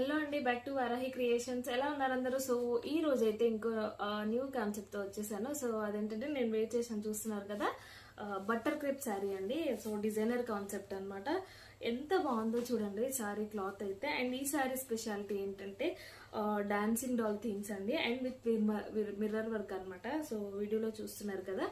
Hello అండి, back to Varahi creations. ఎలా ఉన్నారు అందరూ? సో ఈ రోజు అయితే ఇంకో న్యూ కాన్సెప్ట్ తో వచ్చేసాను. సో అదేంటంటే నేను వెయిట్ చేసాను, చూస్తున్నారు కదా, బట్టర్ క్రేప్ శారీ అండి. సో డిజైనర్ కాన్సెప్ట్ అన్నమాట. ఎంత బాగుందో చూడండి శారీ క్లాత్ అయితే. అండ్ ఈ శారీ స్పెషాలిటీ ఏంటంటే డాన్సింగ్ డాల్ థీమ్స్ అండి, అండ్ విత్ మిర్రర్ వర్క్ అన్నమాట. సో వీడియోలో చూస్తున్నారు కదా,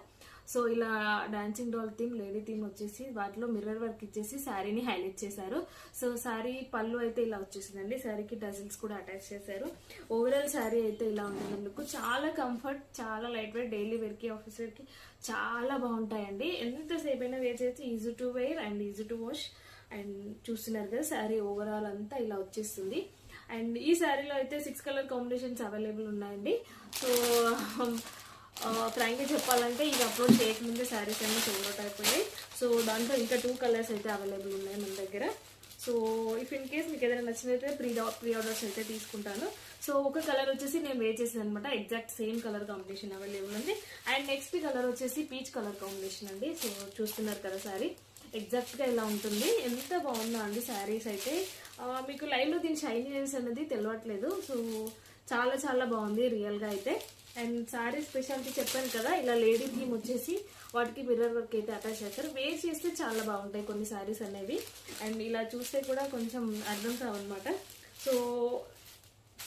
సో ఇలా dancing doll theme, lady theme వచ్చేసి వాటిలో మిర్రర్ వర్క్ ఇచ్చేసి శారీని హైలైట్ చేశారు. సో శారీ పళ్ళు అయితే ఇలా వచ్చేసిందండి. శారీకి డజల్స్ కూడా అటాచ్ చేశారు. ఓవరాల్ శారీ అయితే ఇలా ఉంటుంది. లుక్ చాలా కంఫర్ట్, చాలా లైట్ వెయిట్, డైలీ వేర్ కి, ఆఫీస్ వేర్ కి చాలా బాగుంటాయండి. ఎంతసేపు అయినా వేర్ చేసి easy to wear and easy to wash. And చూస్తున్నారు కదా, శారీ ఓవరాల్ అంతా ఇలా వచ్చేస్తుంది. అండ్ ఈ శారీలో అయితే 6 కలర్ కాంబినేషన్స్ అవైలబుల్ ఉన్నాయండి. సో ఫ్రాంక్గా చెప్పాలంటే ఇది అప్లోడ్ చేయకముందే శారీస్ అన్నీ సోల్డ్ అవుట్ అయిపోయాయి. సో దాంట్లో ఇంకా 2 కలర్స్ అయితే అవైలబుల్ ఉన్నాయి మన దగ్గర. సో ఇఫ్ ఇన్ కేస్ మీకు ఏదైనా నచ్చినైతే ప్రీ ఆర్డర్స్ అయితే తీసుకుంటాను. సో ఒక కలర్ వచ్చేసి నేను వేర్ చేసాను అనమాట, exact same colour combination available ఉంది. అండ్ నెక్స్ట్ కలర్ వచ్చేసి పీచ్ కలర్ కాంబినేషన్ అండి. సో చూస్తున్నారు కదా, శారీ ఎగ్జాక్ట్ గా ఇలా ఉంటుంది. ఎంత బాగుందో అండి శారీస్ అయితే. మీకు లైవ్ లో దీని షైనీనెస్ అనేది తెలియట్లేదు. సో చాలా చాలా బాగుంది రియల్ గా అయితే. అండ్ శారీ స్పెషాలిటీ చెప్పాను కదా, ఇలా లేడీ థీమ్ వచ్చేసి వాటికి మిర్రర్ వర్క్ అయితే అటాచ్ చేస్తారు. వేర్ చేస్తే చాలా బాగుంటాయి కొన్ని శారీస్ అనేవి. అండ్ ఇలా చూస్తే కూడా కొంచెం అర్థం కావన్నమాట. సో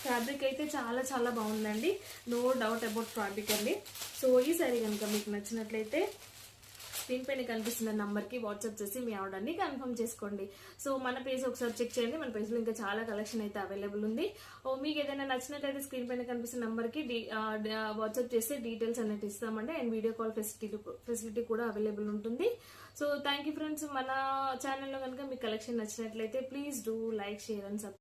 ఫ్యాబ్రిక్ అయితే చాలా చాలా బాగుందండి, నో డౌట్ అబౌట్ ఫ్యాబ్రిక్ అండి. సో ఈ శారీ కనుక మీకు నచ్చినట్లయితే స్క్రీన్ పైన కనిపిస్తున్న నంబర్కి వాట్సాప్ చేసి మీ ఆర్డర్ని కన్ఫర్మ్ చేసుకోండి. సో మన పేజ్ ఒకసారి చెక్ చేయండి, మన పేజ్లో ఇంకా చాలా కలెక్షన్ అయితే అవైలబుల్ ఉంది. మీకు ఏదైనా నచ్చినట్లయితే స్క్రీన్ పైన కనిపిస్తున్న నంబర్కి వాట్సాప్ చేసి డీటెయిల్స్ అనేది ఇస్తామండి. అండ్ వీడియో కాల్ ఫెసిలిటీ కూడా అవైలబుల్ ఉంటుంది. So thank you friends. మన ఛానల్లో కనుక మీకు కలెక్షన్ నచ్చినట్లయితే please do like, share and subscribe.